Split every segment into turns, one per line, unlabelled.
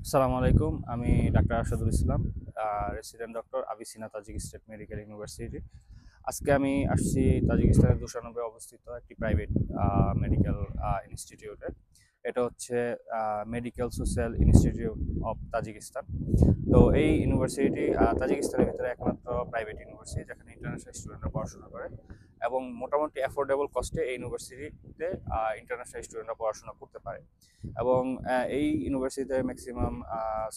আসসালামু আলাইকুম। আমি doctor Arshadul Islam, resident doctor Avicenna Tajik state medical university. আজকে আমি আসছি তাজিকিস্তানের দুশানবে অবস্থিত একটি প্রাইভেট মেডিকেল ইনস্টিটিউটে। এটা হচ্ছে medical social institute of Tajikistan. তো এই ইউনিভার্সিটি তাজিকিস্তানের ভিতরে একমাত্র প্রাইভেট ইউনিভার্সিটি যেখানে ইন্টারন্যাশনাল স্টুডেন্টরা পড়াশোনা করে, এবং মোটামুটি অ্যাফোর্ডেবল কস্টে এই ইউনিভার্সিটিতে ইন্টারন্যাশনাল স্টুডেন্টরা পড়াশোনা করতে পারে। এবং এই ইউনিভার্সিটিতে ম্যাক্সিমাম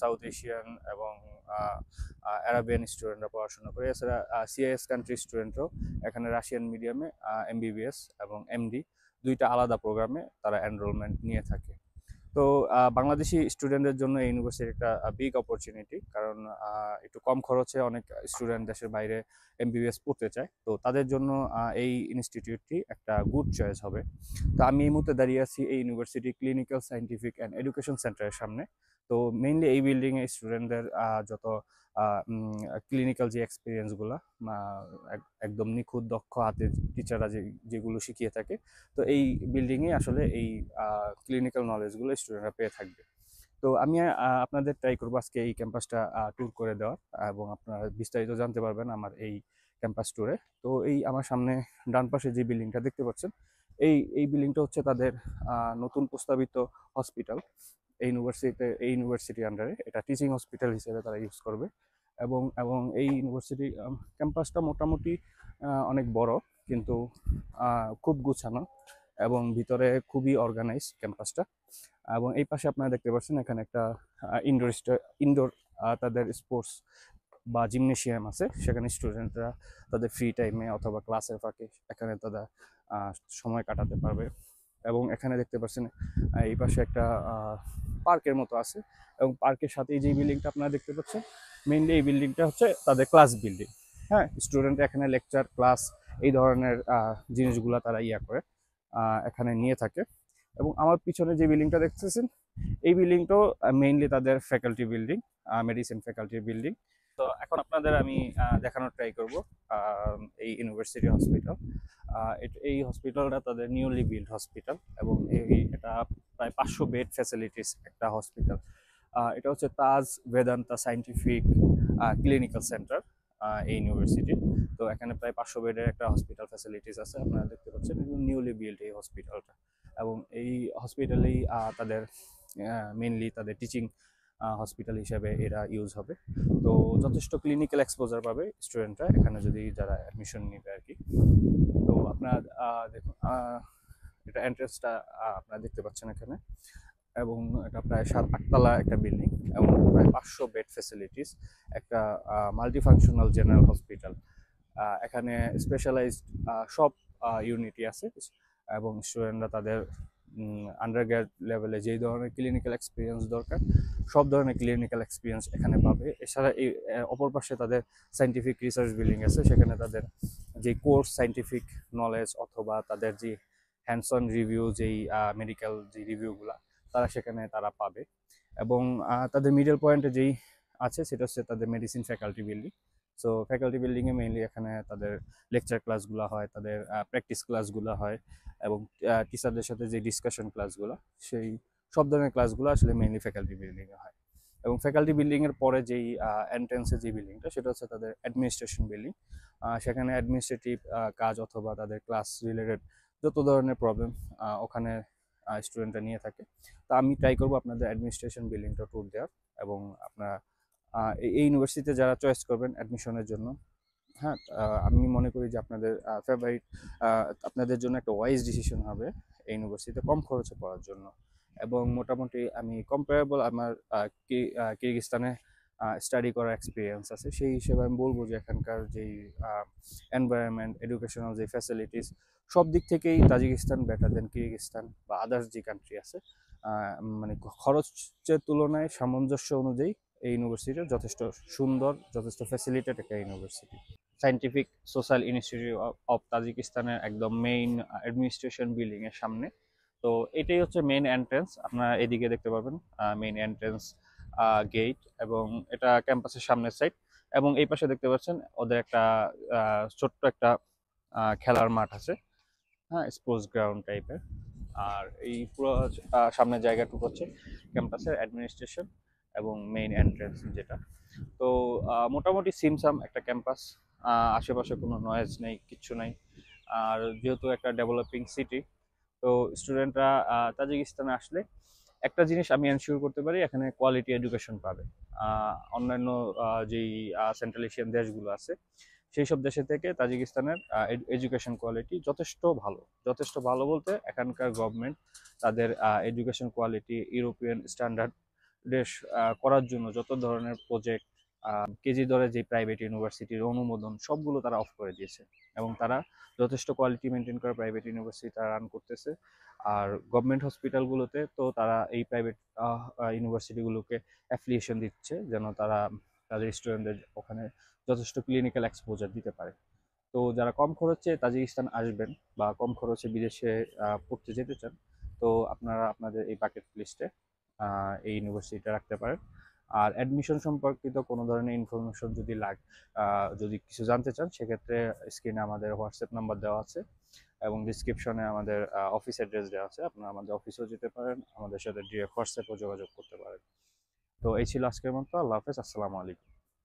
সাউথ এশিয়ান এবং অ্যারাবিয়ান স্টুডেন্টরা পড়াশোনা করে। এছাড়া সিআইএস কান্ট্রি স্টুডেন্টরাও এখানে রাশিয়ান মিডিয়ামে এমবিবিএস এবং এমডি দুইটা আলাদা প্রোগ্রামে তারা এনরোলমেন্ট নিয়ে থাকে। তো বাংলাদেশি স্টুডেন্টদের জন্য এই ইউনিভার্সিটি একটা বিগ অপরচুনিটি, কারণ একটু কম খরচে অনেক স্টুডেন্ট দেশের বাইরে এমবিবিএস পড়তে চায়। তো তাদের জন্য এই ইনস্টিটিউটটি একটা গুড চয়েস হবে। তো আমি এই মুহূর্তে দাঁড়িয়ে আছি এই university clinical scientific and education সেন্টারের সামনে। তো মেইনলি এই বিল্ডিংয়ে স্টুডেন্টদের যত ক্লিনিক্যাল যে এক্সপিরিয়েন্সগুলো একদম নিখুঁত দক্ষ হাতের টিচাররা যেগুলো শিখিয়ে থাকে, তো এই বিল্ডিংয়ে আসলে এই ক্লিনিক্যাল নলেজগুলো স্টুডেন্টরা পেয়ে থাকবে। তো আমি আপনাদের ট্রাই করবো আজকে এই ক্যাম্পাসটা ট্যুর করে দেওয়ার, এবং আপনারা বিস্তারিত জানতে পারবেন আমার এই ক্যাম্পাস ট্যুরে। তো এই আমার সামনে ডান পাশে যে বিল্ডিংটা দেখতে পাচ্ছেন, এই বিল্ডিংটা হচ্ছে তাদের নতুন প্রস্তাবিত হসপিটাল। এই ইউনিভার্সিটির আন্ডারে এটা টিচিং হসপিটাল হিসেবে তারা ইউজ করবে। এবং এই ইউনিভার্সিটি ক্যাম্পাসটা মোটামুটি অনেক বড়, কিন্তু খুব গুছানো এবং ভিতরে খুবই অর্গানাইজ ক্যাম্পাসটা। এবং এই পাশে আপনারা দেখতে পাচ্ছেন এখানে একটা ইনডোর ইনডোর তাদের স্পোর্টস বা জিমনেশিয়াম আছে, সেখানে স্টুডেন্টরা তাদের ফ্রি টাইমে অথবা ক্লাসের ফাঁকে এখানে তারা সময় কাটাতে পারবে। এবং এখানে দেখতে পাচ্ছেন এই পাশে একটা পার্কের মতো আছে, এবং পার্কের সাথেই যে বিল্ডিংটা আপনারা দেখতে পাচ্ছেন, মেইনলি এই বিল্ডিংটা হচ্ছে তাদের ক্লাস বিল্ডিং। হ্যাঁ, স্টুডেন্ট এখানে লেকচার ক্লাস এই ধরনের জিনিসগুলো তারা করে এখানে নিয়ে থাকে। এবং আমার পিছনে যে বিল্ডিংটা দেখতেছেন, এই বিল্ডিংটাও মেইনলি তাদের ফ্যাকাল্টি বিল্ডিং, মেডিসিন ফ্যাকাল্টির বিল্ডিং। তো এখন আপনাদের আমি দেখানোর ট্রাই করব এই ইউনিভার্সিটি হসপিটাল। এই হসপিটালটা তাদের নিউলি বিল্ড হসপিটাল, এবং এটা প্রায় 500 বেড ফ্যাসিলিটিস একটা হসপিটাল। এটা হচ্ছে তাজ বেদান্তা সায়েন্টিফিক ক্লিনিক্যাল সেন্টার এই ইউনিভার্সিটি। তো এখানে প্রায় 500 বেডের একটা হসপিটাল ফ্যাসিলিটিস আছে, আপনারা দেখতে পাচ্ছেন নিউলি বিল্ড এই হসপিটালটা। এবং এই হসপিটালেই তাদের মেনলি তাদের টিচিং হসপিটাল হিসেবে এরা ইউজ হবে। তো যথেষ্ট ক্লিনিক্যাল এক্সপোজার পাবে স্টুডেন্টরা এখানে যদি যারা অ্যাডমিশন নেবে আর কি। তো আপনার দেখুন, এটা এন্ট্রেন্সটা আপনারা দেখতে পাচ্ছেন এখানে। এবং এটা প্রায় 7-8 তলা একটা বিল্ডিং, এবং প্রায় 500 বেড ফ্যাসিলিটিস একটা মাল্টিফাংশনাল জেনারেল হসপিটাল। এখানে স্পেশালাইজড সব ইউনিটই আছে, এবং স্টুডেন্টরা তাদের আন্ডারগ্রেড লেভেলে যেই ধরনের ক্লিনিক্যাল এক্সপিরিয়েন্স দরকার, সব ধরনের ক্লিনিক্যাল এক্সপিরিয়েন্স এখানে পাবে। এছাড়া এই অপর পাশে তাদের সায়েন্টিফিক রিসার্চ বিল্ডিং আছে, সেখানে তাদের যে কোর্স সায়েন্টিফিক নলেজ অথবা তাদের যে হ্যান্ডস অন রিভিউ, যেই মেডিকেল যে রিভিউগুলা তারা পাবে। এবং তাদের মিডল পয়েন্টে যেই আছে সেটা হচ্ছে তাদের medicine faculty building. So faculty বিল্ডিংয়ে মেইনলি এখানে তাদের লেকচার ক্লাসগুলো হয়, তাদের প্র্যাকটিস ক্লাসগুলো হয়, এবং টিচারদের সাথে যে ডিসকাশন ক্লাসগুলো, সেই সব ধরনের ক্লাসগুলো আসলে মেইনলি ফ্যাকাল্টি বিল্ডিংয়ে হয়। এবং ফ্যাকাল্টি বিল্ডিংয়ের পরে যেই এন্ট্রেন্সে যে বিল্ডিংটা, সেটা হচ্ছে তাদের অ্যাডমিনিস্ট্রেশন বিল্ডিং। সেখানে অ্যাডমিনিস্ট্রেটিভ কাজ অথবা তাদের ক্লাস রিলেটেড যত ধরনের প্রবলেম ওখানে স্টুডেন্টরা নিয়ে থাকে। তো আমি ট্রাই করবো আপনাদের অ্যাডমিনিস্ট্রেশন বিল্ডিংটা ট্যুর দেওয়ার। এবং আপনারা এই ইউনিভার্সিটিতে যারা চয়েস করবেন অ্যাডমিশনের জন্য, হ্যাঁ, আমি মনে করি যে আপনাদের ফেভারিট আপনাদের জন্য একটা ওয়াইজ ডিসিশন হবে এই ইউনিভার্সিটিতে কম খরচে পড়ার জন্য। এবং মোটামুটি আমি কম্পারেবল আমার কিরগিস্তানে স্টাডি করার এক্সপিরিয়েন্স আছে, সেই হিসেবে আমি বলবো যে এখানকার যেই এনভায়রনমেন্ট, এডুকেশনাল যে ফ্যাসিলিটিস, সব দিক থেকেই তাজিকিস্তান বেটার দেন কিরগিস্তান বা আদার্স যে কান্ট্রি আছে। মানে খরচের তুলনায় সামঞ্জস্য অনুযায়ী এই ইউনিভার্সিটির যথেষ্ট সুন্দর, যথেষ্ট ফ্যাসিলিটেড একটা university. Scientific social institute of তাজিকিস্তানের একদম মেইন অ্যাডমিনিস্ট্রেশন বিল্ডিং এর সামনে। তো এটাই হচ্ছে মেইন এন্ট্রেন্স, আপনারা এদিকে দেখতে পাবেন মেইন এন্ট্রেন্স গেট, এবং এটা ক্যাম্পাসের সামনের সাইড। এবং এই পাশে দেখতে পাচ্ছেন ওদের একটা ছোট্ট একটা খেলার মাঠ আছে, হ্যাঁ, স্পোর্টস গ্রাউন্ড টাইপের। আর এই পুরো সামনের জায়গাটুকু হচ্ছে ক্যাম্পাসের অ্যাডমিনিস্ট্রেশন এবং মেইন এন্ট্রেন্স যেটা। তো মোটামুটি সিমসাম একটা ক্যাম্পাস, আশেপাশে কোনো নয়েজ নেই, কিচ্ছু নেই। আর যেহেতু একটা ডেভেলপিং সিটি, তো স্টুডেন্টরা তাজিকিস্তানে আসলে একটা জিনিস আমি এনশিওর করতে পারি, এখানে কোয়ালিটি এডুকেশন পাবে। অন্যান্য যেই সেন্ট্রাল এশিয়ান দেশগুলো আছে সেই সব দেশে থেকে তাজিকিস্তানের এডুকেশন কোয়ালিটি যথেষ্ট ভালো বলতে এখানকার গভর্নমেন্ট তাদের এডুকেশন কোয়ালিটি ইউরোপিয়ান স্ট্যান্ডার্ড দেশ করার জন্য যত ধরনের প্রজেক্ট, কেজি দরে যে প্রাইভেট ইউনিভার্সিটির অনুমোদন সবগুলো তারা অফ করে দিয়েছে, এবং তারা যথেষ্ট কোয়ালিটি মেনটেন করে প্রাইভেট ইউনিভার্সিটি তারা রান করতেছে। আর গভর্নমেন্ট হসপিটালগুলোতে তো তারা এই প্রাইভেট ইউনিভার্সিটিগুলোকে অ্যাফিলিয়েশন দিচ্ছে যেন তারা তাদের স্টুডেন্টদের ওখানে যথেষ্ট ক্লিনিক্যাল এক্সপোজার দিতে পারে। তো যারা কম খরচে তাজিকিস্তান আসবেন বা কম খরচে বিদেশে পড়তে যেতে চান, তো আপনারা আপনাদের এই বাকেট লিস্টে এই ইউনিভার্সিটিটা রাখতে পারেন। আর অ্যাডমিশন সম্পর্কিত কোনো ধরনের ইনফরমেশন যদি যদি কিছু জানতে চান, সেক্ষেত্রে স্ক্রিনে আমাদের হোয়াটসঅ্যাপ নাম্বার দেওয়া আছে এবং ডিসক্রিপশনে আমাদের অফিস অ্যাড্রেস দেওয়া আছে। আপনারা আমাদের অফিসেও যেতে পারেন, আমাদের সাথে ডিরেক্ট হোয়াটসঅ্যাপেও যোগাযোগ করতে পারেন। তো এই ছিল আজকের মতো। আল্লাহ হাফেজ, আসসালামু আলাইকুম।